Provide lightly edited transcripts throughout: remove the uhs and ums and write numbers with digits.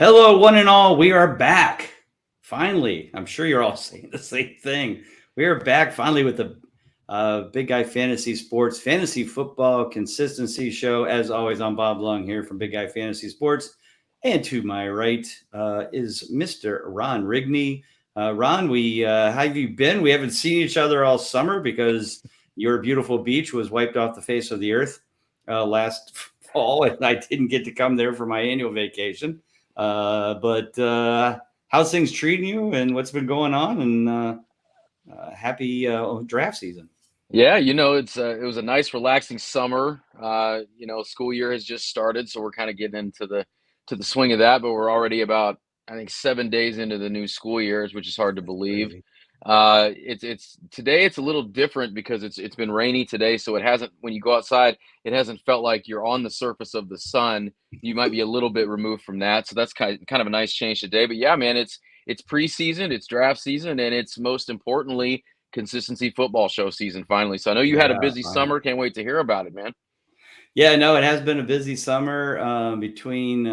Hello, one and all. We are back. Finally, I'm sure you're all saying the same thing. We are back finally with the Big Guy Fantasy Sports Fantasy Football Consistency Show. As always, I'm Bob Lung here from Big Guy Fantasy Sports. And to my right is Mr. Ron Rigney. Ron, how have you been? We haven't seen each other all summer because your beautiful beach was wiped off the face of the earth last fall, and I didn't get to come there for my annual vacation. But how's things treating you, and what's been going on? And happy draft season. Yeah, it was a nice relaxing summer. School year has just started, so we're kind of getting into the swing of that, but we're already about I think 7 days into the new school years, which is hard to believe. Crazy. It's today it's a little different because it's been rainy today, so it hasn't when you go outside, it hasn't felt like you're on the surface of the sun. You might be a little bit removed from that, so that's kind of a nice change today. But yeah, man, it's preseason, it's draft season, and it's most importantly consistency football show season finally. So I know you had a Yeah, busy finally. summer. Can't wait to hear about it, man. Yeah, no, it has been a busy summer between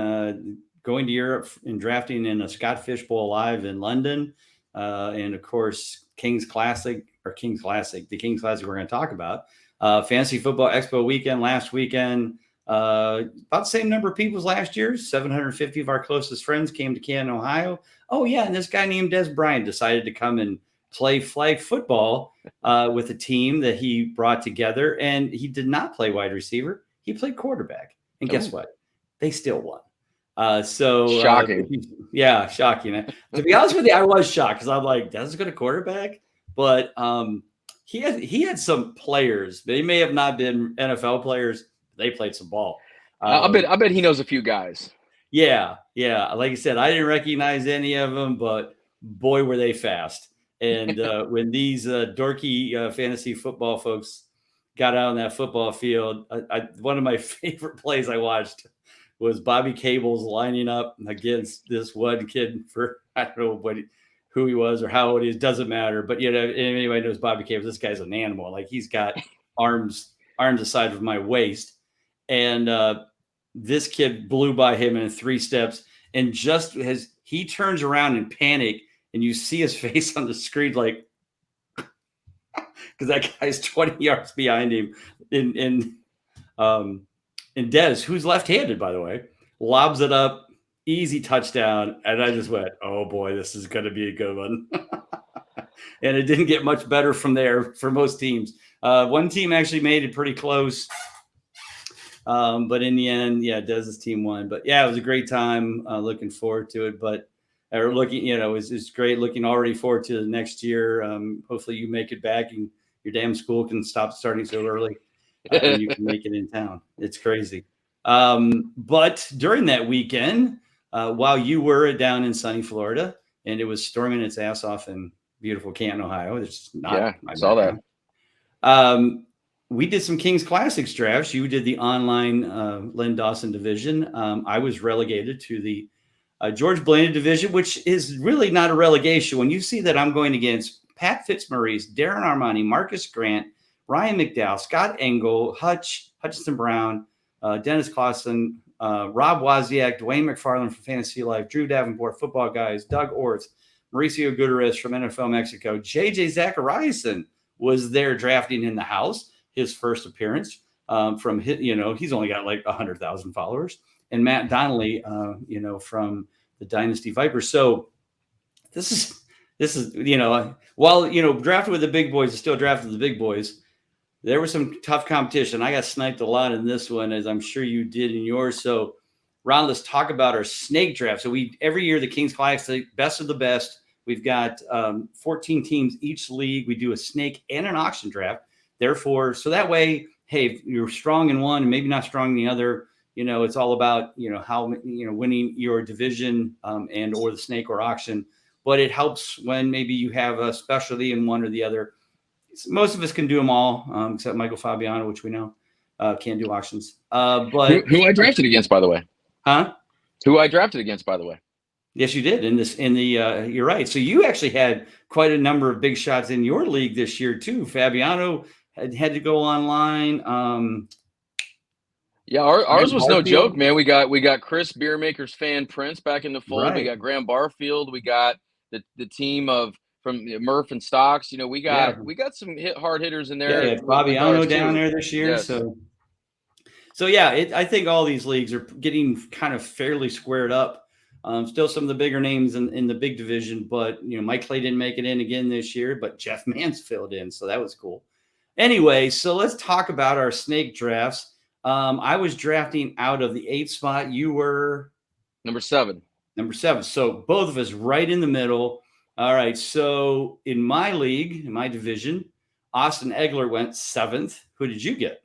going to Europe and drafting in a Scott Fish Bowl Live in London, and of course the King's Classic we're going to talk about. Fantasy Football Expo weekend last weekend. About the same number of people as last year. 750 of our closest friends came to Canton, Ohio. Oh yeah, and this guy named Des Bryant decided to come and play flag football with a team that he brought together, and he did not play wide receiver. He played quarterback, and guess Oh, what? They still won. So shocking. yeah, shocking. To be honest with you, I was shocked because I'm like, that's a good quarterback, but he had some players. They may have not been NFL players. They played some ball. I bet Um, I bet he knows a few guys. yeah, yeah. Like I said, I didn't recognize any of them, but boy, were they fast. And when these dorky fantasy football folks got out on that football field, one of my favorite plays I watched was Bobby Cable's lining up against this one kid for I don't know who he was or how old he is, doesn't matter. But anybody knows Bobby Cable. This guy's an animal. Like he's got arms the size of my waist, and this kid blew by him in 3 steps, and just as he turns around in panic, and you see his face on the screen, like because that guy's 20 yards behind him, in um, and Dez, who's left-handed, by the way, lobs it up, easy touchdown, and I just went, "Oh boy, this is going to be a good one." And it didn't get much better from there for most teams. One team actually made it pretty close, but in the end, yeah, Dez's team won. But yeah, it was a great time. Looking forward to it. But or looking, it's great. Looking already forward to the next year. Hopefully, you make it back and your damn school can stop starting so early, and you can make it in town. It's crazy. But during that weekend, while you were down in sunny Florida and it was storming its ass off in beautiful Canton, Ohio, it's not Yeah, my saw that. background. Um, we did some Kings Classics drafts. You did the online Len Dawson division. I was relegated to the George Blaney division, which is really not a relegation. When you see that I'm going against Pat Fitzmaurice, Darren Armani, Marcus Grant, Ryan McDowell, Scott Engel, Hutchinson Brown, Dennis Clausen, Rob Wozniak, Dwayne McFarland from Fantasy Life, Drew Davenport, Football Guys, Doug Orth, Mauricio Gutierrez from NFL Mexico, JJ Zachariason was there drafting in the house, his first appearance from his, he's only got like 100,000 followers, and Matt Donnelly, from the Dynasty Vipers. So this is while drafted with the big boys is still drafted with the big boys. There was some tough competition. I got sniped a lot in this one, as I'm sure you did in yours. So, Ron, let's talk about our snake draft. So every year the Kings Classic, best of the best. We've got 14 teams each league. We do a snake and an auction draft. Therefore, so that way, hey, if you're strong in one and maybe not strong in the other, it's all about how winning your division and or the snake or auction. But it helps when maybe you have a specialty in one or the other. Most of us can do them all, except Michael Fabiano, which we know can't do auctions. Who, But who I drafted against, by the way. huh? Who I drafted against, by the way. Yes, you did. You're right. So you actually had quite a number of big shots in your league this year too. Fabiano had to go online. Yeah, ours was no joke, man. We got Chris Beermaker's fan Prince back in the fold. We Right. got Graham Barfield. We got the team of from Murph and Stocks. You know, Yeah. we got some hard hitters in Yeah. there Yeah. with ours Fabiano down too. there this year. Yes. So yeah, I think all these leagues are getting kind of fairly squared up. Still some of the bigger names in the big division, but Mike Clay didn't make it in again this year, but Jeff Mansfield in, so that was cool. Anyway, so let's talk about our snake drafts. I was drafting out of the 8th spot. You were Number 7. number 7. So both of us right in the middle. All right. So in my league, in my division, Austin Egler went 7th. Who did you get?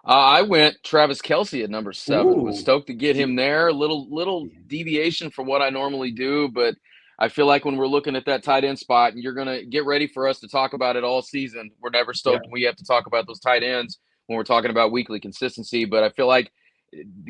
I went Travis Kelce at number 7. Was Ooh. stoked to get him there. Little deviation from what I normally do, but I feel like when we're looking at that tight end spot, and you're gonna get ready for us to talk about it all season. We're never stoked when we have to talk about those tight ends when we're talking about weekly consistency. But I feel like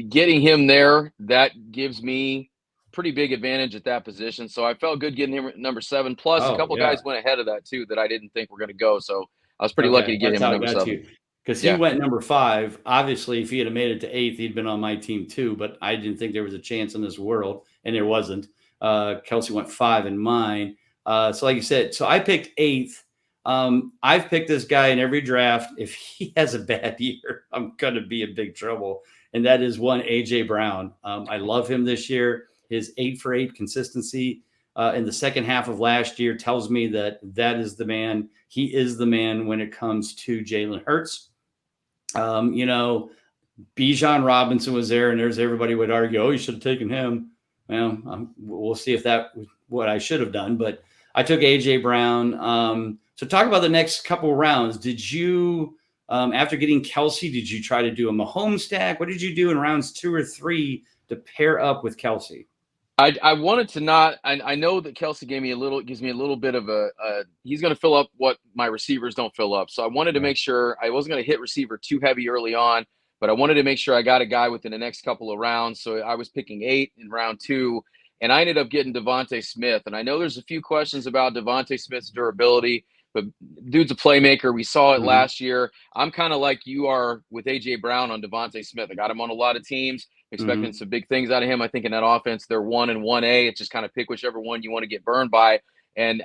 getting him there, that gives me pretty big advantage at that position. So I felt good getting him at number 7. Plus, a Oh, couple yeah. guys went ahead of that too that I didn't think were going to go. So I was pretty lucky Okay, to get that's him at how it number got to 7. you. Because he Yeah. went number 5. Obviously, if he had made it to 8th, he'd been on my team too. But I didn't think there was a chance in this world, and there wasn't. Kelsey went 5 in mine. So, like you said, so I picked 8th. I've picked this guy in every draft. If he has a bad year, I'm going to be in big trouble. And that is one AJ Brown. I love him this year. His 8 for 8 consistency in the second half of last year tells me that is the man. He is the man when it comes to Jalen Hurts. Bijan Robinson was there, and there's everybody would argue, oh, you should have taken him. Well, we'll see if that was what I should have done, but I took AJ Brown. So talk about the next couple of rounds. Did you, after getting Kelsey, did you try to do a Mahomes stack? What did you do in rounds 2 or 3 to pair up with Kelsey? I wanted to not. I know that Kelsey gives me a little bit of a. He's going to fill up what my receivers don't fill up. So I wanted to make sure I wasn't going to hit receiver too heavy early on, but I wanted to make sure I got a guy within the next couple of rounds. So I was picking 8 in round 2, and I ended up getting Devontae Smith. And I know there's a few questions about Devontae Smith's durability, but dude's a playmaker. We saw it last year. I'm kind of like you are with AJ Brown on Devontae Smith. I got him on a lot of teams. Expecting some big things out of him. I think in that offense, they're 1 and 1A. It's just kind of pick whichever one you want to get burned by. And,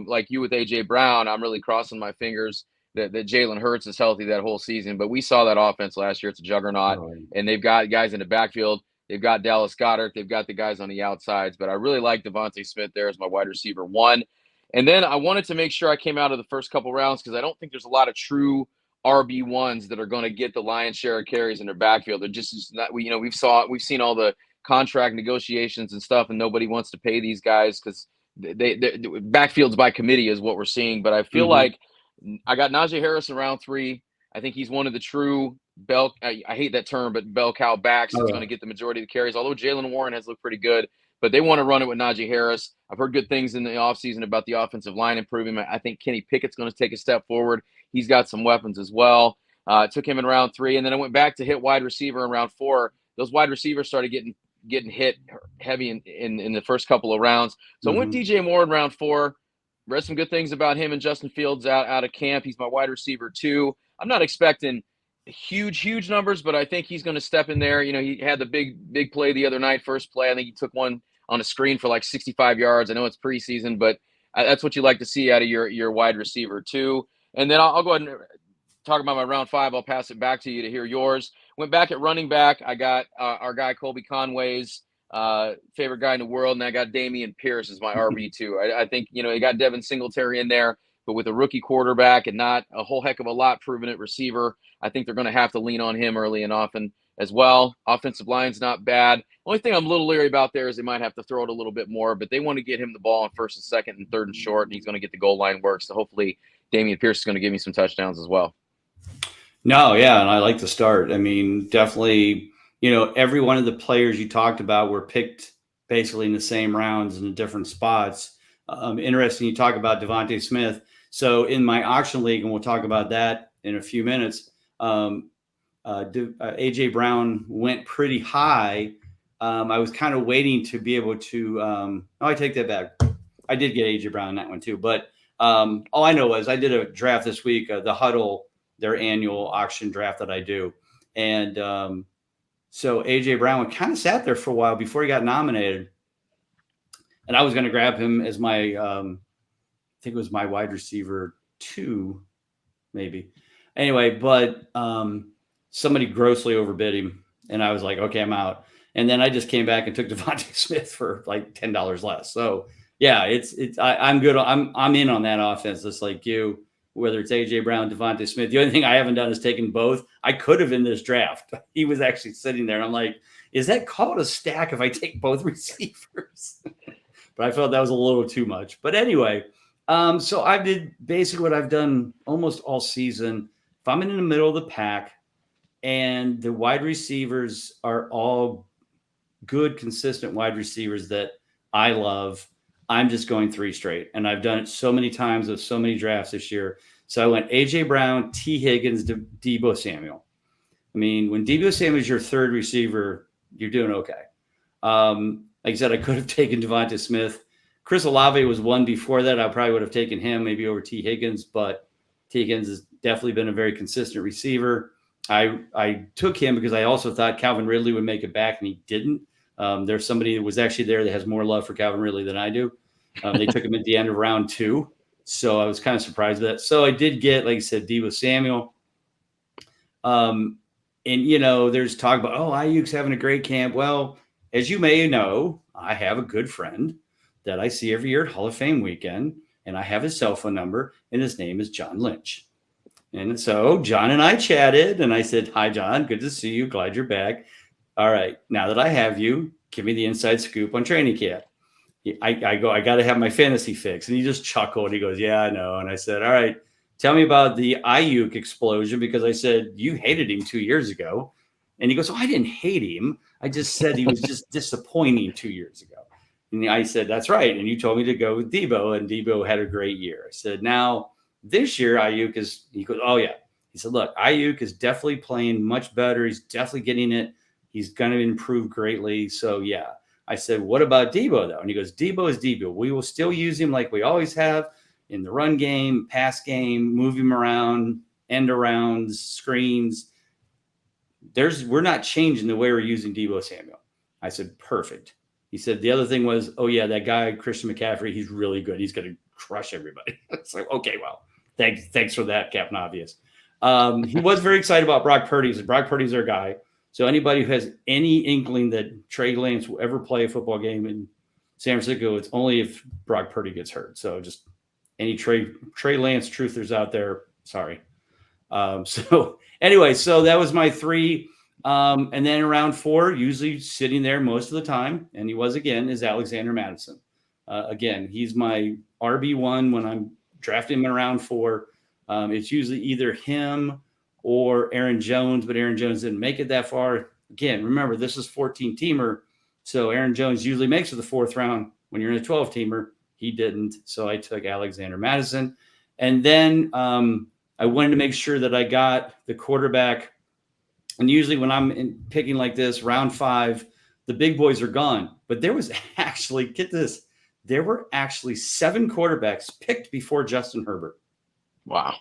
like you with AJ Brown, I'm really crossing my fingers that Jalen Hurts is healthy that whole season. But we saw that offense last year. It's a juggernaut. And they've got guys in the backfield. They've got Dallas Goedert. They've got the guys on the outsides. But I really like Devontae Smith there as my wide receiver 1. And then I wanted to make sure I came out of the first couple rounds because I don't think there's a lot of true RB1s that are going to get the lion's share of carries in their backfield. They're just not, we've seen all the contract negotiations and stuff, and nobody wants to pay these guys because they backfields by committee is what we're seeing. But I feel like I got Najee Harris in round 3. I think he's one of the true I hate that term, but bell cow backs that's going to get the majority of the carries. Although Jalen Warren has looked pretty good, but they want to run it with Najee Harris. I've heard good things in the offseason about the offensive line improving. I think Kenny Pickett's going to take a step forward. He's got some weapons as well. Took him in round 3, and then I went back to hit wide receiver in round 4. Those wide receivers started getting hit heavy in the first couple of rounds. So I went DJ Moore in round 4. Read some good things about him and Justin Fields out of camp. He's my wide receiver 2. I'm not expecting huge numbers, but I think he's going to step in there. He had the big play the other night, first play. I think he took one on a screen for like 65 yards. I know it's preseason, but that's what you like to see out of your wide receiver 2. And then I'll go ahead and talk about my round 5. I'll pass it back to you to hear yours. Went back at running back. I got our guy Colby Conway's favorite guy in the world, and I got Damian Pierce as my RB2. I think, you got Devin Singletary in there, but with a rookie quarterback and not a whole heck of a lot proven at receiver, I think they're going to have to lean on him early and often as well. Offensive line's not bad. Only thing I'm a little leery about there is they might have to throw it a little bit more, but they want to get him the ball on first and second and third and short, and he's going to get the goal line work. So hopefully Damian Pierce is going to give me some touchdowns as well. No, yeah, and I like the start. I mean, definitely, every one of the players you talked about were picked basically in the same rounds in the different spots. Interesting, you talk about Devontae Smith. So in my auction league, and we'll talk about that in a few minutes, AJ Brown went pretty high. I was kind of waiting to be able to. I take that back. I did get AJ Brown in that one too. But all I know was I did a draft this week, the Huddle, their annual auction draft that I do, And so AJ Brown kind of sat there for a while before he got nominated, and I was going to grab him as my, I think it was my wide receiver 2, maybe. Anyway, but somebody grossly overbid him, and I was like, okay, I'm out. And then I just came back and took Devontae Smith for like $10 less. So yeah, I'm good. I'm in on that offense, just like you. Whether it's AJ Brown, Devontae Smith. The only thing I haven't done is taken both. I could have in this draft. He was actually sitting there, and I'm like, is that called a stack if I take both receivers? But I felt that was a little too much. But anyway, so I did basically what I've done almost all season. If I'm in the middle of the pack and the wide receivers are all good, consistent wide receivers that I love, I'm just going 3 straight. And I've done it so many times with so many drafts this year. So I went AJ Brown, T. Higgins, Deebo Samuel. I mean, when Deebo Samuel is your 3rd receiver, you're doing okay. Like I said, I could have taken Devontae Smith. Chris Olave was one before that. I probably would have taken him maybe over T. Higgins, but T. Higgins has definitely been a very consistent receiver. I took him because I also thought Calvin Ridley would make it back, and he didn't. There's somebody that was actually there that has more love for Calvin Ridley than I do. They took him at the end of round 2, so I was kind of surprised with that. So I did get, like I said, Deebo Samuel. And, there's talk about, Ayuk's having a great camp. Well, as you may know, I have a good friend that I see every year at Hall of Fame weekend, and I have his cell phone number, and his name is John Lynch. And so John and I chatted, and I said, hi, John, good to see you. Glad you're back. All right, now that I have you, give me the inside scoop on training camp. I got to have my fantasy fix. And he just chuckled. He goes, yeah, I know. And I said, all right, tell me about the Ayuk explosion, because I said, you hated him 2 years ago. And he goes, I didn't hate him. I just said he was just disappointing 2 years ago. And I said, that's right. And you told me to go with Deebo, and Deebo had a great year. I said, now this year, Ayuk he goes, oh, yeah. He said, look, Ayuk is definitely playing much better. He's definitely getting it. He's going to improve greatly. So, yeah. I said, what about Deebo, though? And he goes, Deebo is Deebo. We will still use him like we always have in the run game, pass game, move him around, end arounds, screens. We're not changing the way we're using Deebo Samuel. I said, perfect. He said, the other thing was, oh, yeah, that guy, Christian McCaffrey, he's really good. He's going to crush everybody. It's like, okay, well, thanks for that, Captain Obvious. He was very excited about Brock Purdy. He said, Brock Purdy's our guy. So anybody who has any inkling that Trey Lance will ever play a football game in San Francisco, it's only if Brock Purdy gets hurt. So just any Trey Lance truthers out there, sorry. So anyway, so that was my 3. And then around 4, usually sitting there most of the time, and he was again, is Alexander Mattison. Again, he's my RB1 when I'm drafting him in round 4. It's usually either him or Aaron Jones, but Aaron Jones didn't make it that far. Again, remember, this is 14-teamer, so Aaron Jones usually makes it the 4th round. When you're in a 12-teamer, he didn't, so I took Alexander Mattison. And then I wanted to make sure that I got the quarterback. And usually when I'm picking like this, round 5, the big boys are gone. But there was actually, get this, there were actually 7 quarterbacks picked before Justin Herbert. Wow.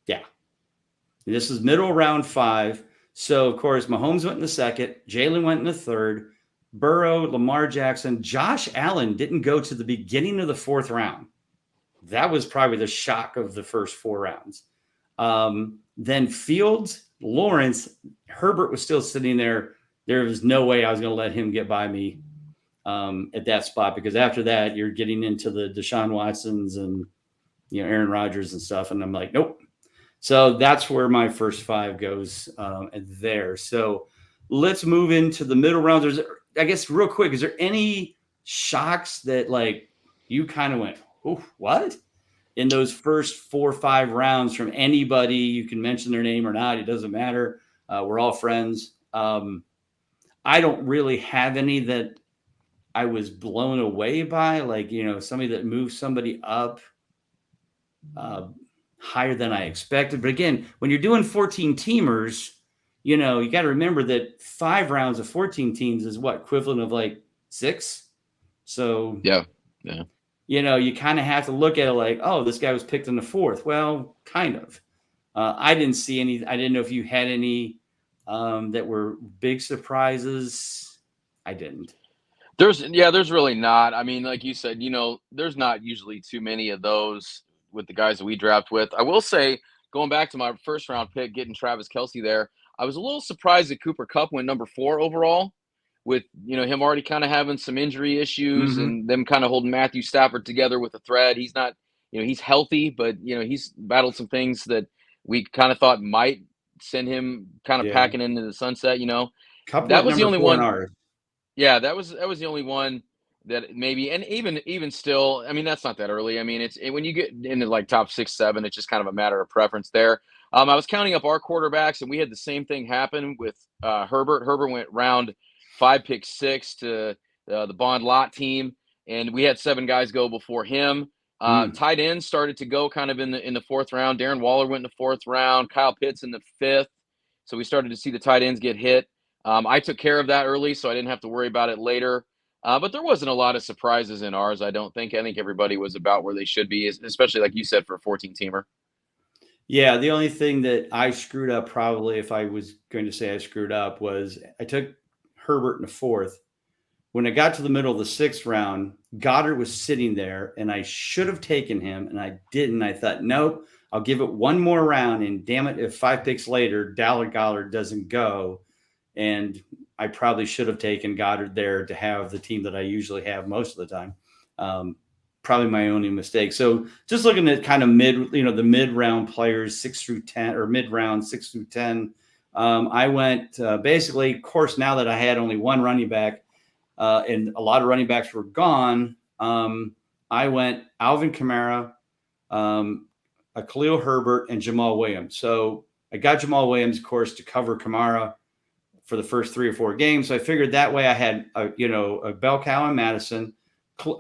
Yeah. This is middle round 5. So, of course, Mahomes went in the 2nd. Jalen went in the 3rd. Burrow, Lamar Jackson. Josh Allen didn't go to the beginning of the 4th round. That was probably the shock of the first 4 rounds. Then Fields, Lawrence, Herbert was still sitting there. There was no way I was going to let him get by me at that spot, because after that, you're getting into the Deshaun Watsons and Aaron Rodgers and stuff. And I'm like, nope. So that's where my first 5 goes there. So let's move into the middle rounds. I guess real quick, is there any shocks that like you kind of went, oh, what? In those first 4 or 5 rounds from anybody? You can mention their name or not. It doesn't matter. We're all friends. I don't really have any that I was blown away by, like, somebody that moved somebody up higher than I expected. But again, when you're doing 14 teamers, you got to remember that 5 rounds of 14 teams is what, equivalent of like 6. So yeah. You kind of have to look at it like, oh, this guy was picked in the 4th. Well, kind of. I didn't see any. I didn't know if you had any that were big surprises. I didn't. There's really not. I mean, like you said, there's not usually too many of those with the guys that we draft with. I will say, going back to my first round pick, getting Travis Kelce there, I was a little surprised that Cooper Kupp went number 4 overall, with him already kind of having some injury issues Mm-hmm. and them kind of holding Matthew Stafford together with a thread. He's not, he's healthy, but he's battled some things that we kind of thought might send him kind of Yeah. packing into the sunset. Kupp That went was the number only 4 in one. ours. Yeah, that was the only one that maybe, and even still, I mean, that's not that early. I mean, when you get into like top 6, 7, it's just kind of a matter of preference there. I was counting up our quarterbacks, and we had the same thing happen with Herbert. Herbert went round 5, pick 6 to the Bond Lot team, and we had 7 guys go before him. Mm. Tight ends started to go kind of in the 4th round. Darren Waller went in the 4th round. Kyle Pitts in the 5th. So we started to see the tight ends get hit. I took care of that early, so I didn't have to worry about it later. But there wasn't a lot of surprises in ours, I don't think. I think everybody was about where they should be, especially like you said, for a 14-teamer. Yeah, the only thing that I screwed up, probably, if I was going to say I screwed up, was I took Herbert in the 4th. When I got to the middle of the 6th round, Goddard was sitting there, and I should have taken him, and I didn't. I thought, nope, I'll give it one more round, and damn it, if 5 picks later, Goddard doesn't go, and I probably should have taken Goddard there to have the team that I usually have most of the time. Probably my only mistake. So just looking at kind of the mid round players, 6 through 10, or mid round 6 through 10. I went basically, of course, now that I had only one running back, and a lot of running backs were gone, I went Alvin Kamara, Khalil Herbert, and Jamal Williams. So I got Jamal Williams, of course, to cover Kamara for the first 3 or 4 games. So I figured that way I had a bell cow in Madison.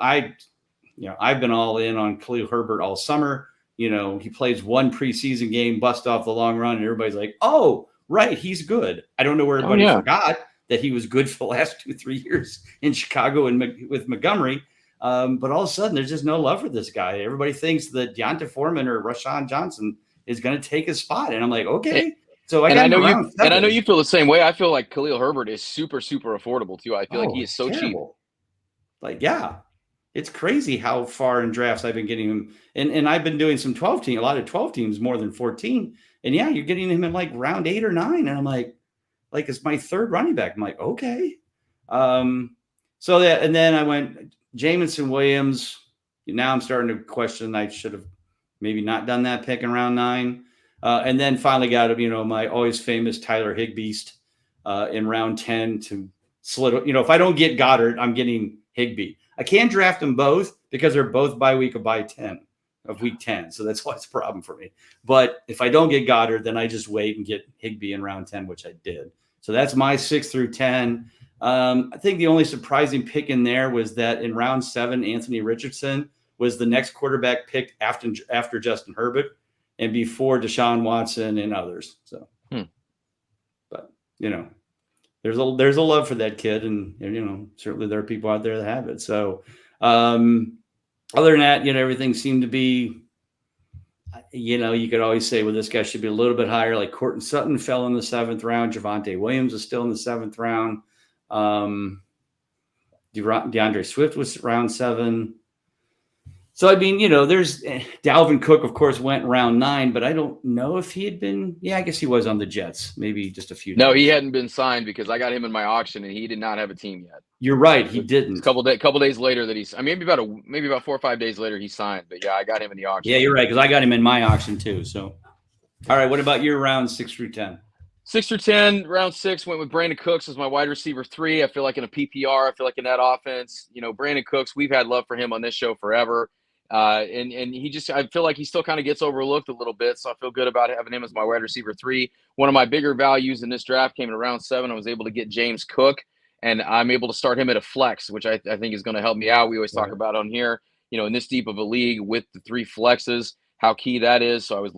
I've been all in on Khalil Herbert all summer. He plays one preseason game, bust off the long run, and everybody's like, oh, right, he's good. I don't know where everybody forgot that he was good for the last 2-3 years in Chicago and with Montgomery. But all of a sudden, there's just no love for this guy. Everybody thinks that Deonta Foreman or Rashawn Johnson is going to take his spot. And I'm like, okay. So I got him around 7. And I know you feel the same way. I feel like Khalil Herbert is super, super affordable, too. I feel like he is so terrible. cheap. Like, yeah. It's crazy how far in drafts I've been getting him. And I've been doing a lot of 12 teams more than 14. And yeah, you're getting him in like round 8 or 9. And I'm like it's my 3rd running back. I'm like, okay. And then I went Jamison Williams. Now I'm starting to question, I should have maybe not done that pick in round 9. And then finally got my always famous Tyler Higbee in round 10 to slid. If I don't get Goddard, I'm getting Higbee. I can't draft them both because they're both by week of week 10. So that's why it's a problem for me. But if I don't get Goddard, then I just wait and get Higbee in round 10, which I did. So that's my 6 through 10. I think the only surprising pick in there was that in round 7, Anthony Richardson was the next quarterback picked after Justin Herbert and before Deshaun Watson and others. So, but there's a love for that kid, and certainly there are people out there that have it. So, other than that, everything seemed to be, you could always say, well, this guy should be a little bit higher. Like Courtland Sutton fell in the 7th round. Javonte Williams is still in the 7th round. DeAndre Swift was round 7. So, I mean, there's Dalvin Cook, of course, went round 9, but I don't know if he had been. Yeah, I guess he was on the Jets, maybe just a few. No, he hadn't been signed because I got him in my auction and he did not have a team yet. You're right, he didn't. A couple days later that maybe about 4 or 5 days later he signed. But yeah, I got him in the auction. Yeah, you're right, because I got him in my auction too. So, all right, what about your round 6 through 10? 6 through 10, round 6 went with Brandon Cooks as my wide receiver 3. I feel like in a PPR, I feel like in that offense, Brandon Cooks, we've had love for him on this show forever. And I feel like he still kind of gets overlooked a little bit. So I feel good about having him as my wide receiver 3. One of my bigger values in this draft came in round 7. I was able to get James Cook, and I'm able to start him at a flex, which I think is going to help me out. We always talk about on here, in this deep of a league with the 3 flexes, how key that is. So I was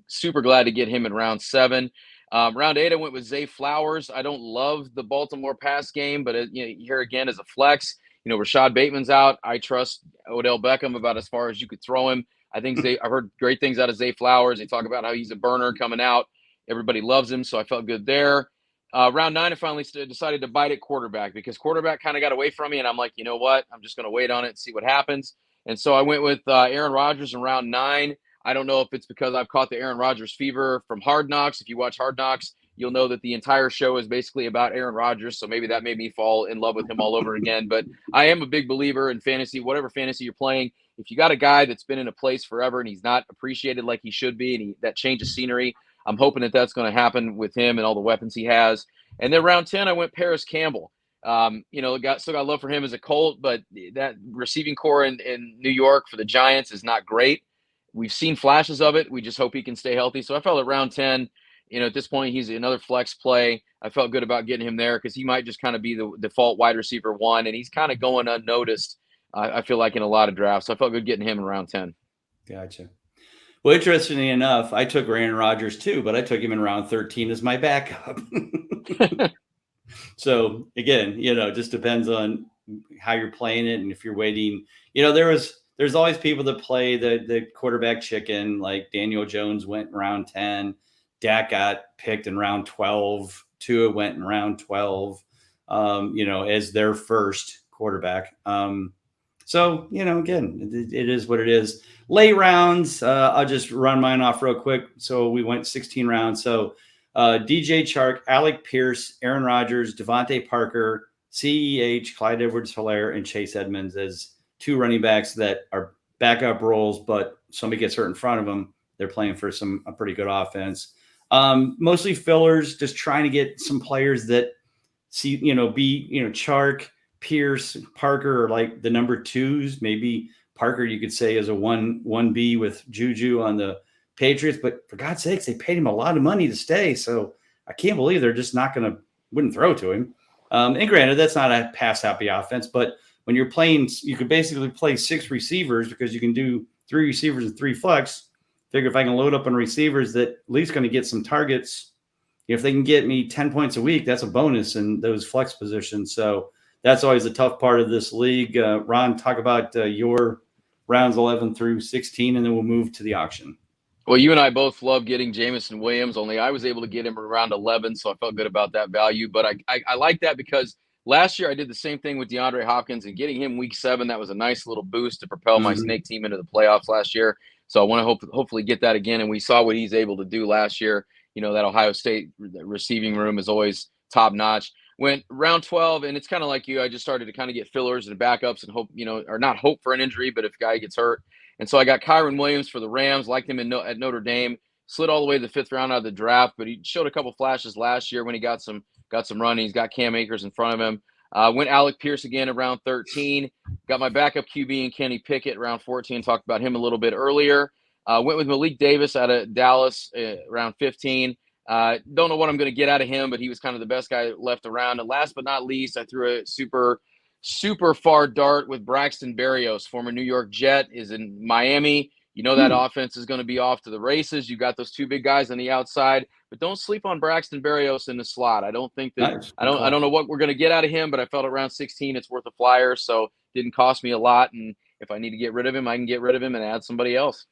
super glad to get him in round 7. Round 8, I went with Zay Flowers. I don't love the Baltimore pass game, but here again as a flex, Rashad Bateman's out. I trust Odell Beckham about as far as you could throw him. I've heard great things out of Zay Flowers. They talk about how he's a burner coming out. Everybody loves him, so I felt good there. Round 9, I finally decided to bite at quarterback because quarterback kind of got away from me, and I'm like, you know what? I'm just going to wait on it and see what happens. And so I went with Aaron Rodgers in round 9. I don't know if it's because I've caught the Aaron Rodgers fever from Hard Knocks. If you watch Hard Knocks, you'll know that the entire show is basically about Aaron Rodgers. So maybe that made me fall in love with him all over again. But I am a big believer in fantasy, whatever fantasy you're playing. If you got a guy that's been in a place forever and he's not appreciated like he should be, and that change of scenery, I'm hoping that that's going to happen with him and all the weapons he has. And then round 10, I went Paris Campbell. Still got love for him as a Colt, but that receiving core in New York for the Giants is not great. We've seen flashes of it. We just hope he can stay healthy. So I felt at round 10, at this point, he's another flex play. I felt good about getting him there because he might just kind of be the default wide receiver 1, and he's kind of going unnoticed, I feel like, in a lot of drafts. So I felt good getting him in round 10. Gotcha. Well, interestingly enough, I took Aaron Rodgers too, but I took him in round 13 as my backup. So again, it just depends on how you're playing it and if you're waiting. There's always people that play the quarterback chicken, like Daniel Jones went in round 10, Dak got picked in round 12, Tua went in round 12, as their first quarterback. So, again, it is what it is. Late rounds, I'll just run mine off real quick. So we went 16 rounds. So DJ Chark, Alec Pierce, Aaron Rodgers, Devontae Parker, CEH, Clyde Edwards-Helaire, and Chase Edmonds as 2 running backs that are backup roles, but somebody gets hurt in front of them. They're playing for a pretty good offense. Mostly fillers, just trying to get some players that Chark, Pierce, Parker are like the number 2s. Maybe Parker, you could say, is a 1B with Juju on the Patriots, but for God's sakes, they paid him a lot of money to stay. So I can't believe they're just wouldn't throw to him. And granted, that's not a pass happy offense, but when you're playing, you could basically play 6 receivers because you can do 3 receivers and 3 flex. Figure if I can load up on receivers that at least going to get some targets, if they can get me 10 points a week, that's a bonus in those flex positions. So that's always a tough part of this league. Ron, talk about your rounds 11 through 16, and then we'll move to the auction. Well, you and I both love getting Jameson Williams, only I was able to get him around 11, so I felt good about that value. But I like that because last year I did the same thing with DeAndre Hopkins, and getting him week 7, that was a nice little boost to propel my snake team into the playoffs last year. So I want to hopefully get that again, and we saw what he's able to do last year. That Ohio State receiving room is always top notch. Went round 12, and it's kind of like you. I just started to kind of get fillers and backups and hope, or not hope for an injury, but if a guy gets hurt. And so I got Kyron Williams for the Rams, liked him at Notre Dame, slid all the way to the 5th round out of the draft, but he showed a couple flashes last year when he got some run. He's got Cam Akers in front of him. Went Alec Pierce again at round 13. Got my backup QB in Kenny Pickett round 14. Talked about him a little bit earlier. Went with Malik Davis out of Dallas round 15. Don't know what I'm going to get out of him, but he was kind of the best guy left around. And last but not least, I threw a super far dart with Braxton Berrios, former New York Jet, is in Miami. That offense is going to be off to the races. You got those 2 big guys on the outside, but don't sleep on Braxton Berrios in the slot. I don't think that nice. I don't know what we're going to get out of him, but I felt around 16 it's worth a flyer, so it didn't cost me a lot. And if I need to get rid of him, I can get rid of him and add somebody else.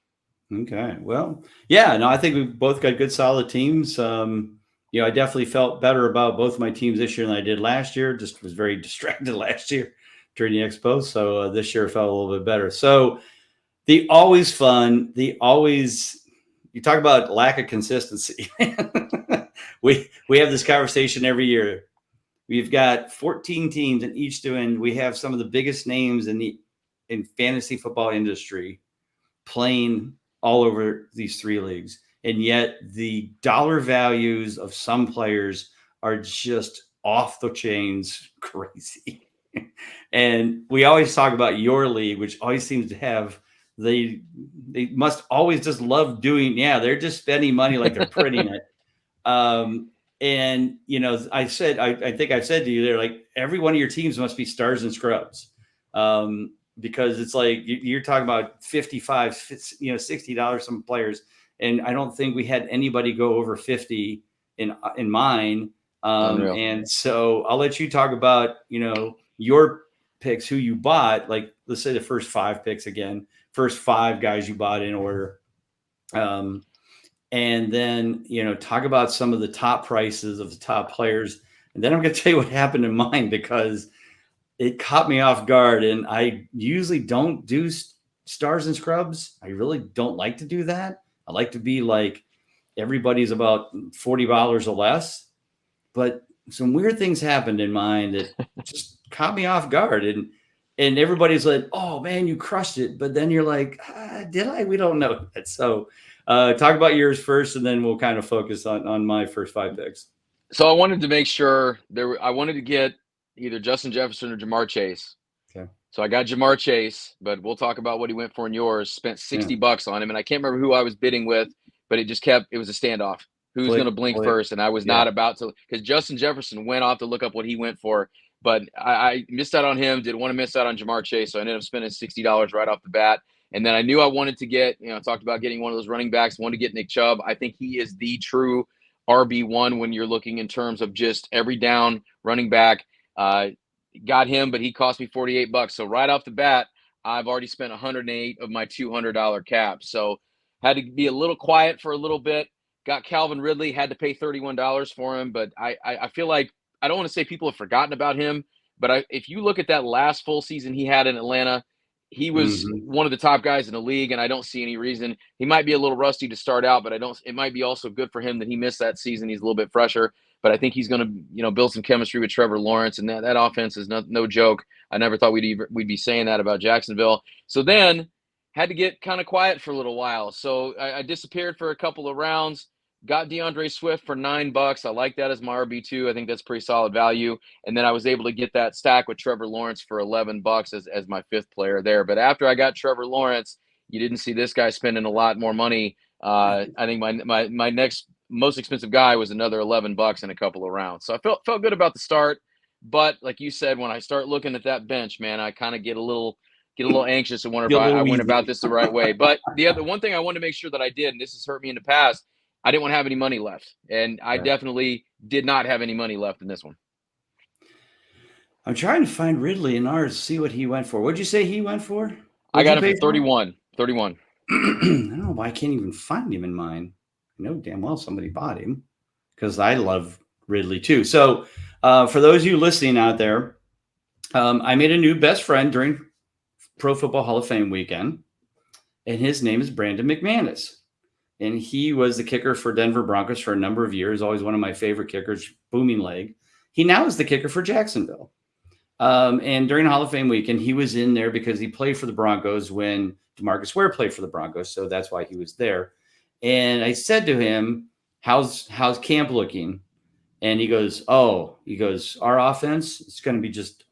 Okay. Well, yeah, no, I think we've both got good, solid teams. I definitely felt better about both of my teams this year than I did last year. Just was very distracted last year during the Expo. So this year felt a little bit better. So you talk about lack of consistency. we have this conversation every year. We've got 14 teams in each doing. We have some of the biggest names in fantasy football industry playing all over these 3 leagues. And yet the dollar values of some players are just off the chains crazy. And we always talk about your league, which always seems to have, they must always just love doing, they're just spending money like they're printing it. And, I think I've said to you, they're like, every one of your teams must be stars and scrubs. Because it's like you're talking about $55, $60 some players, and I don't think we had anybody go over 50 in mine. And so I'll let you talk about your picks, who you bought. Like let's say the first 5 picks again, first 5 guys you bought in order. and then, talk about some of the top prices of the top players. And then I'm going to tell you what happened in mine, because it caught me off guard. And I usually don't do stars and scrubs. I really don't like to do that. I like to be like everybody's about $40 or less. But some weird things happened in mine that just caught me off guard. And everybody's like, "Oh man, you crushed it." But then you're like, "Did I?" We don't know that. So talk about yours first, and then we'll kind of focus on my first 5 picks. So I wanted to make sure I wanted to get either Justin Jefferson or Jamar Chase. Okay. So I got Jamar Chase, but we'll talk about what he went for in yours. Spent $60 on him, and I can't remember who I was bidding with, but it was a standoff. Who's going to blink first? And I was not about to, because Justin Jefferson went off to look up what he went for, but I missed out on him. Didn't want to miss out on Jamar Chase, so I ended up spending $60 right off the bat. And then I knew I wanted to get, I talked about getting one of those running backs. Wanted to get Nick Chubb. I think he is the true RB1 when you're looking in terms of just every down running back. Got him, but he cost me $48. So right off the bat, I've already spent 108 of my $200 cap. So had to be a little quiet for a little bit. Got Calvin Ridley, had to pay $31 for him, but I feel like, I don't want to say people have forgotten about him, but if you look at that last full season he had in Atlanta, he was one of the top guys in the league, and I don't see any reason. He might be a little rusty to start out, but it might be also good for him that he missed that season. He's a little bit fresher, but I think he's going to, build some chemistry with Trevor Lawrence, and that offense is no joke. I never thought we'd be saying that about Jacksonville. So then had to get kind of quiet for a little while. So I disappeared for a couple of rounds. Got DeAndre Swift for $9. I like that as my RB2. I think that's pretty solid value. And then I was able to get that stack with Trevor Lawrence for $11 as my 5th player there. But after I got Trevor Lawrence, you didn't see this guy spending a lot more money. I think my next most expensive guy was another $11 in a couple of rounds. So I felt good about the start. But like you said, when I start looking at that bench, man, I kind of get a little anxious and wonder if I went about this the right way. But the one thing I wanted to make sure that I did, and this has hurt me in the past, I didn't want to have any money left. And I definitely did not have any money left in this one. I'm trying to find Ridley in ours, see what he went for. What'd you say he went for? I got him for 31. 31. I don't know why I can't even find him in mine. I know damn well somebody bought him, because I love Ridley too. So for those of you listening out there, I made a new best friend during Pro Football Hall of Fame weekend, and his name is Brandon McManus. And he was the kicker for Denver Broncos for a number of years, always one of my favorite kickers, booming leg. He now is the kicker for Jacksonville. And during Hall of Fame weekend, he was in there because he played for the Broncos when DeMarcus Ware played for the Broncos. So that's why he was there. And I said to him, how's camp looking? And he goes, our offense is going to be just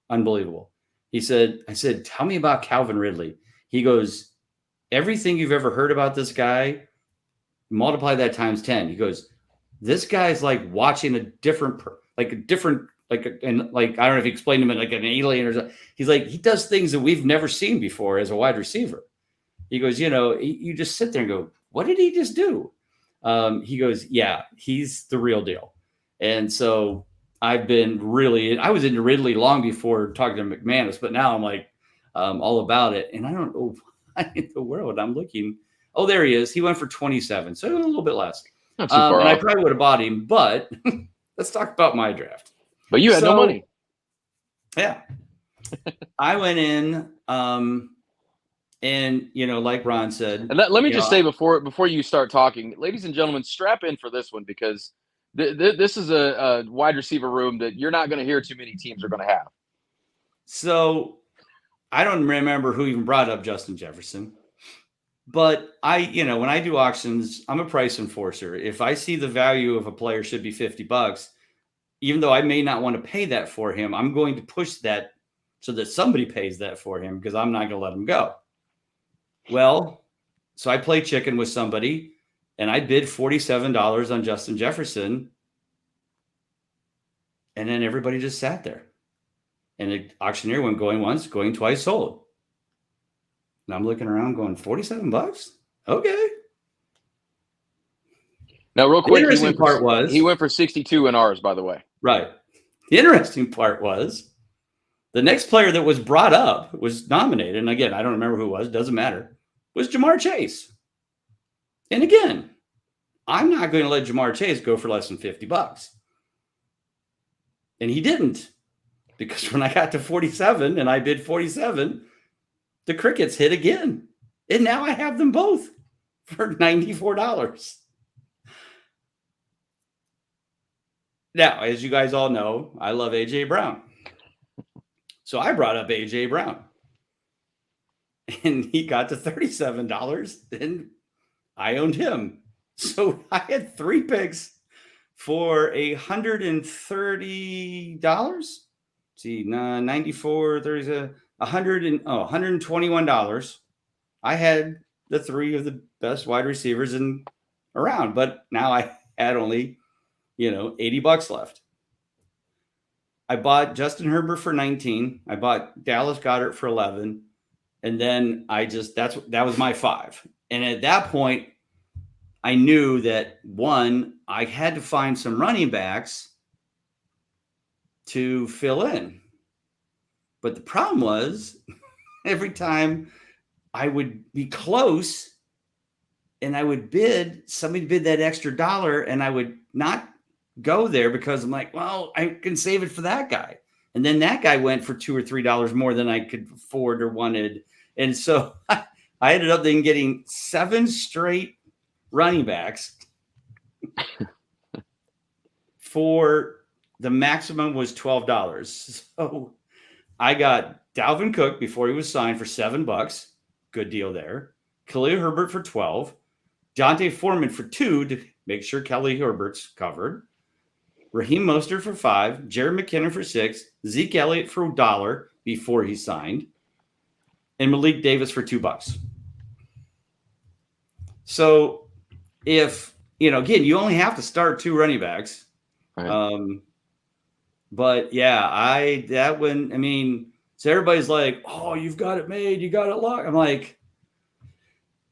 unbelievable. I said, tell me about Calvin Ridley. He goes, everything you've ever heard about this guy, multiply that times 10. He goes, this guy's like watching I don't know if he explained him like an alien or something. He's like, he does things that we've never seen before as a wide receiver. He goes, you just sit there and go, what did he just do? He goes, yeah, he's the real deal. And so I was into Ridley long before talking to McManus, but now I'm like all about it. And I don't know why in the world I'm looking. Oh, there he is. He went for 27. So a little bit less. Not too far and off. I probably would have bought him, but let's talk about my draft. But you had no money. Yeah. I went in, and like Ron said. And let me just say before you start talking, ladies and gentlemen, strap in for this one, because this is a wide receiver room that you're not going to hear too many teams are going to have. So I don't remember who even brought up Justin Jefferson, but when I do auctions, I'm a price enforcer. If I see the value of a player should be $50, even though I may not want to pay that for him, I'm going to push that so that somebody pays that for him, because I'm not going to let him go. Well, so I play chicken with somebody, and I bid $47 on Justin Jefferson, and then everybody just sat there. And the auctioneer went going once, going twice, sold. And I'm looking around going, $47? Okay. Now, real quick, he went for 62 in ours, by the way. Right. The interesting part was the next player that was brought up, was nominated, and again, I don't remember who it was, doesn't matter, was Jamar Chase. And again, I'm not going to let Jamar Chase go for less than $50. And he didn't, because when I got to 47 and I bid 47, the crickets hit again. And now I have them both for $94. Now, as you guys all know, I love A.J. Brown. So I brought up A.J. Brown. And he got to $37, and I owned him. So I had 3 picks for $130. See, 94, there's $121. I had the 3 of the best wide receivers around, but now I had only, $80 left. I bought Justin Herbert for 19. I bought Dallas Goedert for 11. And then that was my 5. And at that point, I knew that I had to find some running backs to fill in. But the problem was every time I would be close and I would somebody bid that extra dollar, and I would not go there because I'm like, well, I can save it for that guy. And then that guy went for $2 or $3 more than I could afford or wanted. And so I ended up then getting 7 straight running backs for the maximum was $12. So I got Dalvin Cook before he was signed for $7. Good deal there. Khalil Herbert for 12. Jonte Foreman for 2 to make sure Kelly Herbert's covered. Raheem Mostert for 5. Jared McKinnon for 6. Zeke Elliott for $1 before he signed. And Malik Davis for $2. So if, again, you only have to start 2 running backs. Right. But yeah, so everybody's like, oh, you've got it made. You got it locked. I'm like,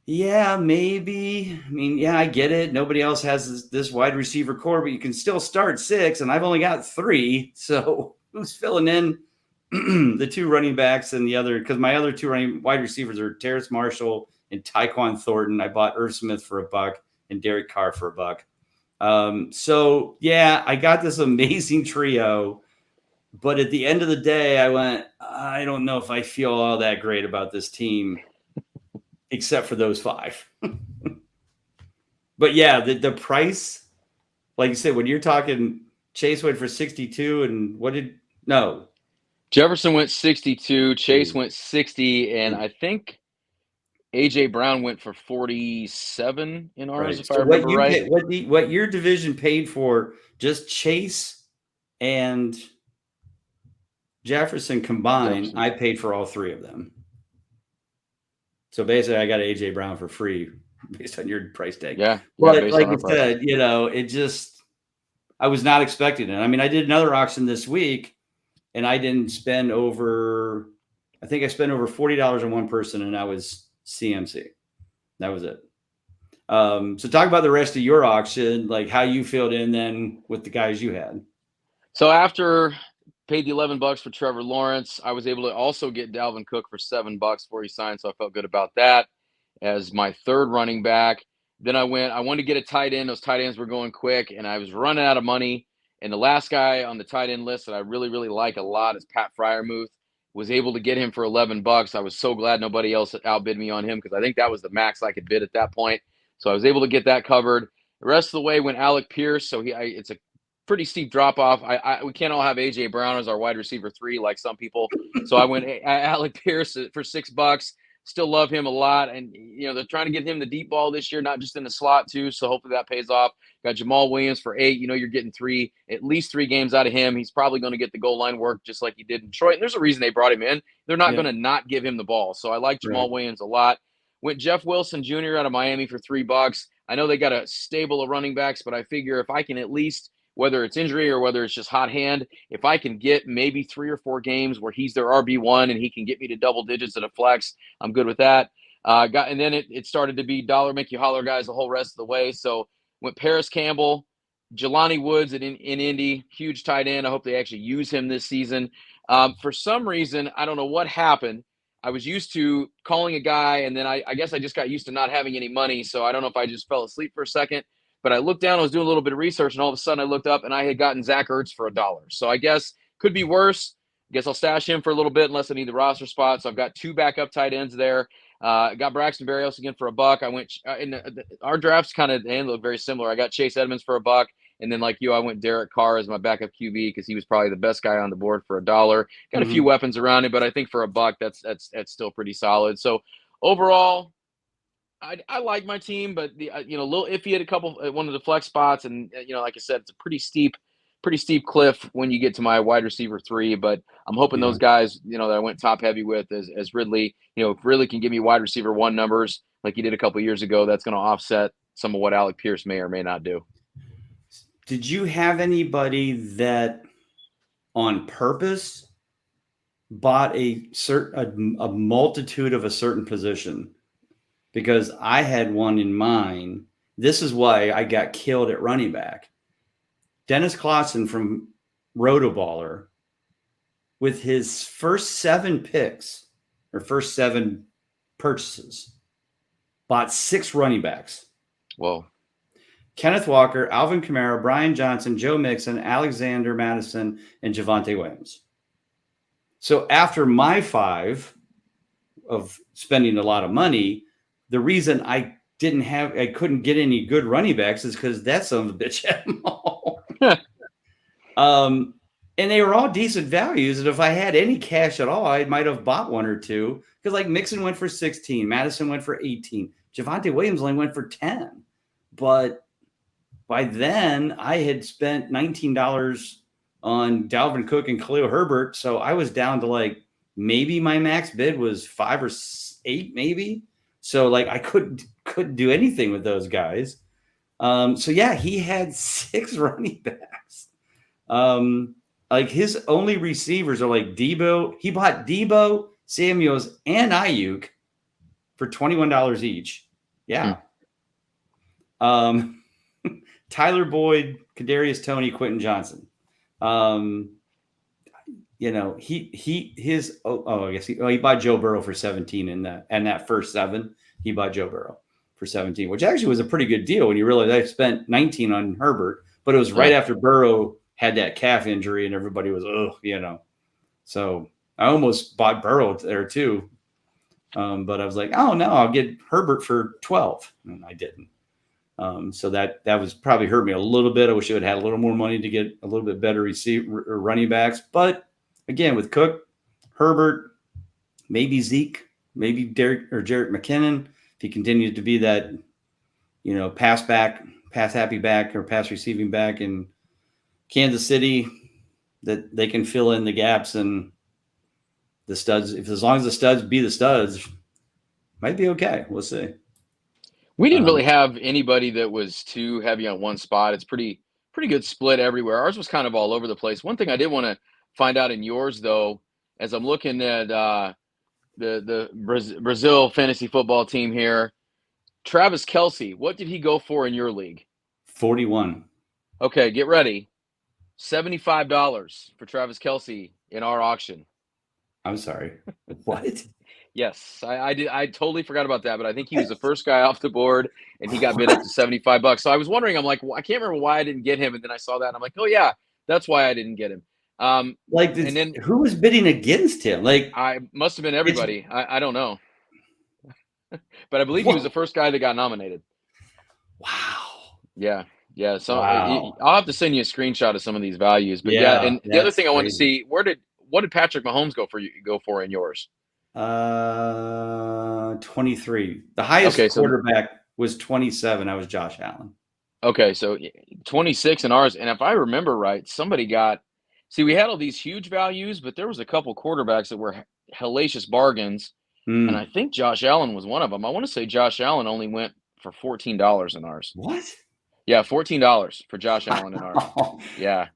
yeah, maybe. I get it. Nobody else has this wide receiver core, but you can still start 6, and I've only got 3. So who's filling in the 2 running backs and the other? Because my other 2 wide receivers are Terrace Marshall and Tyquan Thornton. I bought Irv Smith for $1 and Derek Carr for $1. So yeah, I got this amazing trio. But at the end of the day, I went, I don't know if I feel all that great about this team, except for those 5. But yeah, the price, like you said, when you're talking Chase went for 62 and Jefferson went 62, Chase went 60, and I think A.J. Brown went for 47 in ours, if I remember right. What your division paid for just Chase and Jefferson combined, I paid for all 3 of them. So basically, I got A.J. Brown for free based on your price tag. Yeah. But like you said, I was not expecting it. I did another auction this week, and I didn't spend I think I spent over $40 on one person, and that was CMC. That was it. So talk about the rest of your auction, like how you filled in then with the guys you had. So after paid the $11 for Trevor Lawrence, I was able to also get Dalvin Cook for $7 before he signed, so I felt good about that as my 3rd running back. Then I wanted to get a tight end. Those tight ends were going quick, and I was running out of money. And the last guy on the tight end list that I really, really like a lot is Pat Freiermuth. Was able to get him for $11. I was so glad nobody else outbid me on him, because I think that was the max I could bid at that point. So I was able to get that covered. The rest of the way went Alec Pierce. So it's a pretty steep drop off. We can't all have A.J. Brown as our wide receiver 3 like some people. So I went Alec Pierce for $6. Still love him a lot. And, they're trying to get him the deep ball this year, not just in the slot too. So hopefully that pays off. Got Jamal Williams for $8. You're getting at least 3 games out of him. He's probably going to get the goal line work just like he did in Detroit. And there's a reason they brought him in. They're not going to not give him the ball. So I like Jamal Williams a lot. Went Jeff Wilson Jr. out of Miami for $3. I know they got a stable of running backs, but I figure if I can at least, whether it's injury or whether it's just hot hand, if I can get maybe 3 or 4 games where he's their RB1 and he can get me to double digits at a flex, I'm good with that. And then it started to be dollar make you holler guys the whole rest of the way. So went Paris Campbell, Jelani Woods in Indy, huge tight end. I hope they actually use him this season. For some reason, I don't know what happened. I was used to calling a guy, and then I guess I just got used to not having any money. So I don't know if I just fell asleep for a second. But I looked down, I was doing a little bit of research, and all of a sudden I looked up and I had gotten Zach Ertz for $1. So I guess could be worse. I guess I'll stash him for a little bit unless I need the roster spot. So I've got 2 backup tight ends there. Got Braxton Berrios again for $1. I went our drafts kind of look very similar. I got Chase Edmonds for $1. And then, like you, I went Derek Carr as my backup QB because he was probably the best guy on the board for $1. Got a few weapons around him, but I think for $1, that's still pretty solid. So overall, I like my team, but a little iffy at a couple one of the flex spots, and like I said, it's a pretty steep cliff when you get to my wide receiver 3. But I'm hoping those guys, that I went top heavy with, as Ridley, if Ridley can give me wide receiver 1 numbers like he did a couple years ago, that's going to offset some of what Alec Pierce may or may not do. Did you have anybody that on purpose bought a multitude of a certain position? Because I had one in mind. This is why I got killed at running back. Dennis Clausen from Rotoballer, with his first 7 picks or first 7 purchases, bought 6 running backs. Whoa. Kenneth Walker, Alvin Kamara, Brian Johnson, Joe Mixon, Alexander Madison, and Javonte Williams. So after my 5 of spending a lot of money, the reason I couldn't get any good running backs is because that son of a bitch had them all. And they were all decent values. And if I had any cash at all, I might have bought 1 or 2. Because like Mixon went for 16, Madison went for 18, Javonte Williams only went for 10. But by then, I had spent $19 on Dalvin Cook and Khalil Herbert, so I was down to like maybe my max bid was 5 or 8, maybe. So like I couldn't do anything with those guys. So yeah, he had 6 running backs. Like his only receivers are like Debo. He bought Debo, Samuels, and Ayuk for $21 each. Yeah. Tyler Boyd, Kadarius Toney, Quentin Johnson. I guess he bought Joe Burrow for 17 in that first 7. He bought Joe Burrow for 17, which actually was a pretty good deal when you realize I spent 19 on Herbert, but it was right after Burrow had that calf injury and everybody was, So I almost bought Burrow there too. But I was like, oh no, I'll get Herbert for 12. And I didn't. So that was probably hurt me a little bit. I wish I would have had a little more money to get a little bit better receiver or running backs. But again, with Cook, Herbert, maybe Zeke, maybe Derek or Jerick McKinnon, if he continues to be that, pass happy back or pass receiving back in Kansas City, that they can fill in the gaps and the studs. As long as the studs be the studs, might be okay. We'll see. We didn't really have anybody that was too heavy on one spot. It's pretty good split everywhere. Ours was kind of all over the place. One thing I did want to find out in yours, though, as I'm looking at the Brazil fantasy football team here, Travis Kelce, what did he go for in your league? 41. Okay, get ready. $75 for Travis Kelce in our auction. I'm sorry. What? Yes, I did. I totally forgot about that, but I think he was the first guy off the board, and he got bid up to $75. So I was wondering, I'm like, well, I can't remember why I didn't get him, and then I saw that, and I'm like, oh yeah, that's why I didn't get him. And then who was bidding against him? Like, I must have been everybody. I don't know, but I believe he was the first guy that got nominated. Wow. Yeah. So I'll have to send you a screenshot of some of these values. But and the other thing I wanted to see, what did Patrick Mahomes go for in yours? 23. The highest quarterback was 27. I was Josh Allen. Okay, so 26 in ours. And if I remember right, somebody we had all these huge values, but there was a couple quarterbacks that were hellacious bargains. And I think Josh Allen was one of them. I want to say Josh Allen only went for $14 in ours. What? Yeah, $14 for Josh Allen in ours. Yeah.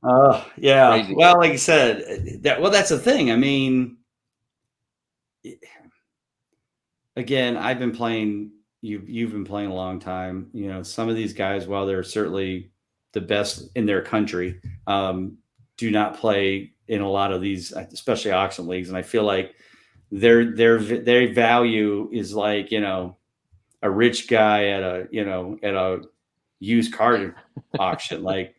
Yeah. Crazy. Well, like you said, that's the thing. I mean, again, I've been playing. You've been playing a long time. Some of these guys, while they're certainly the best in their country, do not play in a lot of these, especially auction leagues. And I feel like their value is like a rich guy at a used car auction. Like,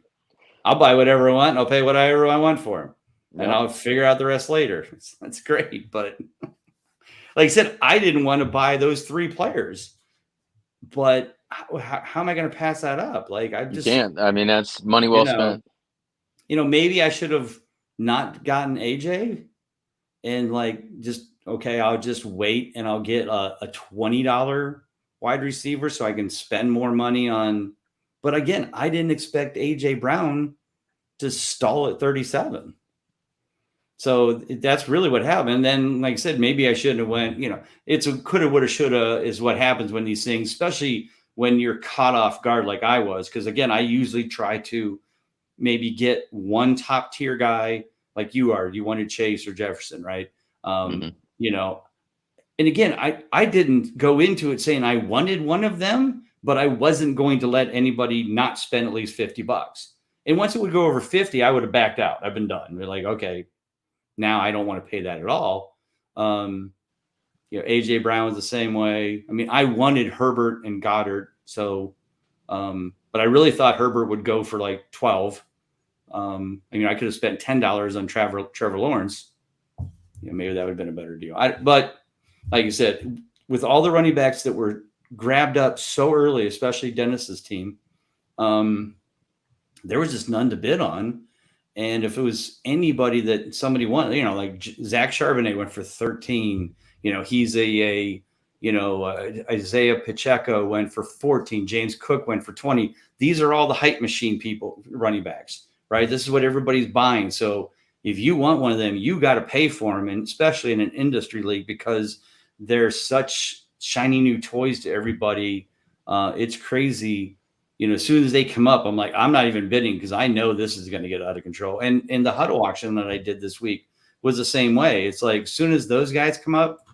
I'll buy whatever I want and I'll pay whatever I want for them. And Yep. I'll figure out the rest later. That's great. But like I said, I didn't want to buy those 3 players. But how am I going to pass that up? Like, I You just, can't. I mean, that's money well spent. Maybe I should have not gotten AJ and like just, okay, I'll just wait and I'll get a $20 wide receiver so I can spend more money on. But again, I didn't expect AJ Brown to stall at 37. So that's really what happened. And then, like I said, maybe I shouldn't have went, it's a coulda, woulda, shoulda is what happens when these things, especially when you're caught off guard like I was. Because again, I usually try to maybe get one top tier guy like you are. You wanted Chase or Jefferson, right? And again, I didn't go into it saying I wanted one of them, but I wasn't going to let anybody not spend at least $50. And once it would go over 50, I would have backed out. I've been done. We're like, okay, now I don't want to pay that at all. AJ Brown was the same way. I mean, I wanted Herbert and Goddard. So, but I really thought Herbert would go for like 12. I could have spent $10 on Trevor Lawrence. Maybe that would have been a better deal. But like you said, with all the running backs that were grabbed up so early, especially Dennis's team, there was just none to bid on. And if it was anybody that somebody wanted, like Zach Charbonnet went for 13, he's Isaiah Pacheco went for 14. James Cook went for 20. These are all the hype machine people, running backs, right? This is what everybody's buying. So if you want one of them, you got to pay for them. And especially in an industry league, because they're such shiny new toys to everybody. It's crazy. As soon as they come up, I'm like, I'm not even bidding because I know this is going to get out of control. And the huddle auction that I did this week was the same way. It's like, as soon as those guys come up,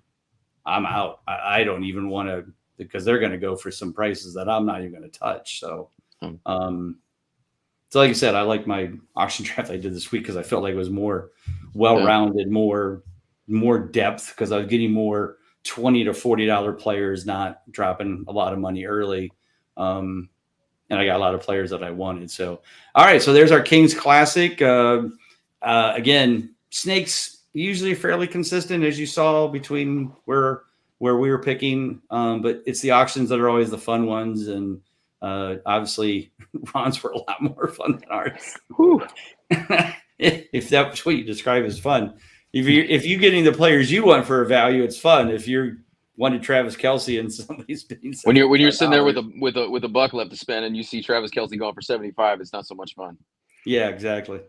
I'm out. I don't even want to, because they're going to go for some prices that I'm not even going to touch. So, so like I said, I like my auction draft I did this week because I felt like it was more well-rounded, more depth, because I was getting more $20 to $40 players, not dropping a lot of money early. And I got a lot of players that I wanted. So, all right. So there's our Kings Classic. Again, snakes usually fairly consistent, as you saw, between where we were picking. But it's the auctions that are always the fun ones. And obviously, Ron's were a lot more fun than ours. If that's what you describe as fun. If you're getting the players you want for a value, it's fun. If you're wanted Travis Kelce and somebody's bidding when you're sitting there with a buck left to spend and you see Travis Kelce going for 75, it's not so much fun. Yeah, exactly.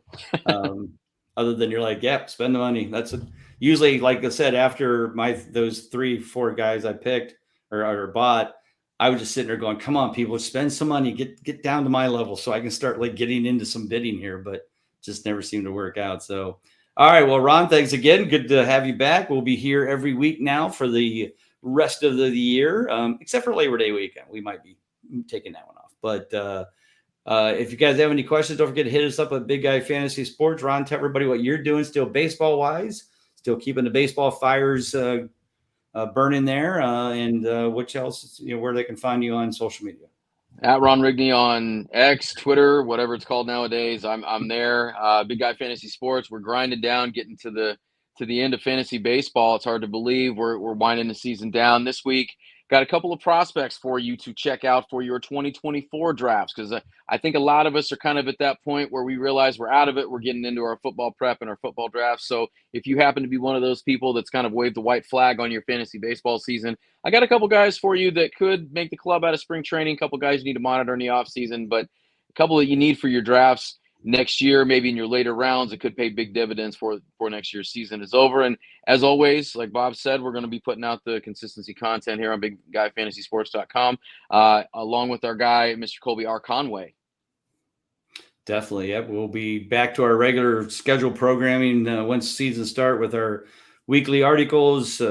Other than you're like, yeah, spend the money. That's usually, like I said, after those 3-4 guys I picked or bought, I was just sitting there going, come on, people, spend some money, get down to my level so I can start like getting into some bidding here, but just never seemed to work out. So, all right, well, Ron, thanks again. Good to have you back. We'll be here every week now for the rest of the year, except for Labor Day weekend. We might be taking that one off. But if you guys have any questions, don't forget to hit us up at Big Guy Fantasy Sports. Ron, tell everybody what you're doing still baseball-wise, still keeping the baseball fires burning there, and what else, where they can find you on social media. At Ron Rigney on X, Twitter, whatever it's called nowadays. I'm there. Big Guy Fantasy Sports. We're grinding down, getting to the end of fantasy baseball. It's hard to believe we're winding the season down this week. Got a couple of prospects for you to check out for your 2024 drafts, because I think a lot of us are kind of at that point where we realize we're out of it. We're getting into our football prep and our football drafts. So if you happen to be one of those people that's kind of waved the white flag on your fantasy baseball season, I got a couple guys for you that could make the club out of spring training. A couple guys you need to monitor in the offseason, but a couple that you need for your drafts next year, maybe in your later rounds. It could pay big dividends for next year's season is over. And as always, like Bob said, we're going to be putting out the consistency content here on BigGuyFantasySports.com, along with our guy, Mr. Colby R. Conway. Definitely. Yep. We'll be back to our regular scheduled programming once season start with our weekly articles,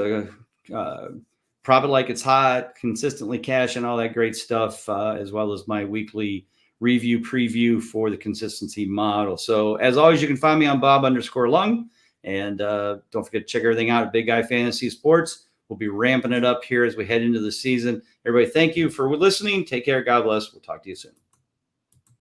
Profit Like It's Hot, Consistently Cash, and all that great stuff, as well as my weekly review preview for the consistency model. So as always, you can find me on Bob_Lung, and don't forget to check everything out at Big Guy Fantasy Sports. We'll be ramping it up here as we head into the season. Everybody, thank you for listening. Take care. God bless. We'll talk to you soon.